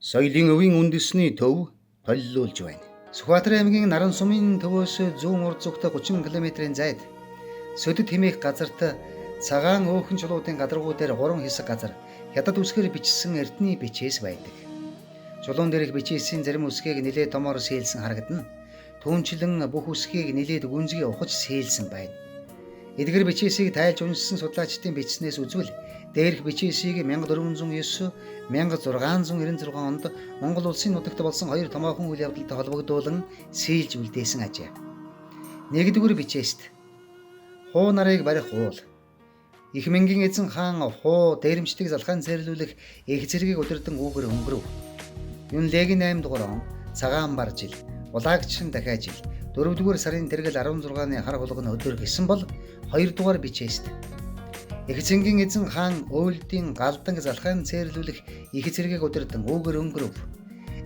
Соёлын өвийн үндэсний төв толилуулж байна. Сүхбаатарын аймгийн Наран сумын төвөөс зүүн урд зүгт 30 км-ийн зайд Сөдөд хэмээх газарт цагаан өөхөн чулуудын гадаргуу дээр 3 хэсэг газар хятад үсгээр бичсэн эрдний бичээс байдаг. Чулуун дээрх бичээсийн зарим үсгийг нэлээд томоор сээлсэн харагдана. Түүнчлэн бүх үсгийг нэлээд гүнзгий ухаж сээлсэн байна. Эдгээр бичээсийг тайлж уншсан судлаачдын бичснээс үзвэл дээрх бичээсийг 1409, 1696 онд Монгол улсын нутагт болсон хоёр томоохон үйл явдалтай холбогдуулан сээлж үлдээсэн ажээ. Нэгдүгээр бичээст хуу нарыг барих уул, их мэнгийн эзэн хаан хуу дээрэмчдэг залхаан цэрлүүлэх их зэргийг удирдан үүгэр өнгөрөв. Юнлегийн 8 дугаар он цагаан бар жил, улагчин дахиад жил, 4-р сарын тэргэл 16-ны хар хулгана өдөр гэсэн бол 2-р бичээст их цэнгийн эзэн хаан өөлдийн галдан залхаан цэрлүүлэх их зэргийг удирдан үүгэр өнгөрөв.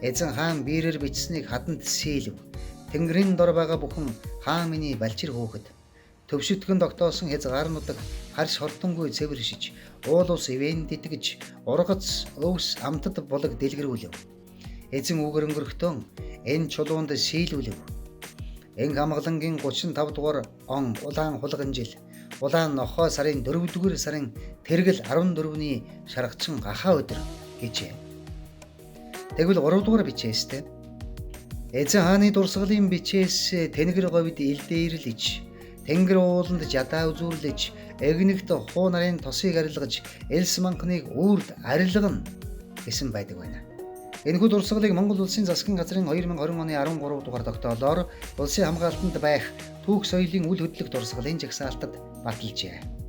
Эзэн хаан биерээр бичсэнийг хаданд сээлв. Тэнгэрийн дор байгаа бүхэн хаан миний балчир хөөхд. Төвшөтгэн тогтоосон хязгаарнуудыг харш хордонгүй цэвэршиж, уул ус ивэн дитгэж, ургац өвс амтад булаг дэлгэрүүлв. Эзэн үүгэр өнгөрөхдөө энэ чулуунд сийлүүлв. Энг амгалангийн 35 дугаар он улаан хулган жил, улаан нохой сарын 4-р сарын тэргэл 14-ний шаргачин гахаа өдөр гэжээ. Тэгвэл 3-р бичээстэй эзэн хааны дурсгалын бичээс тэнгэр говьд илдээрлэж, тэнгэр ууланд жадаа үзүүрлэж, эгнэгт хуу нарын тосыг арилгаж, элс манхныг үрд арилгана гэсэн байдаг байна. Энэхүү дурсгалыг Монгол улсын засгийн газрын 2020 оны 13 дугаар тогтоолоор улсын хамгаалтанд байх түүх соёлын үл хөдлөх дурсгалын жагсаалтад баталжээ.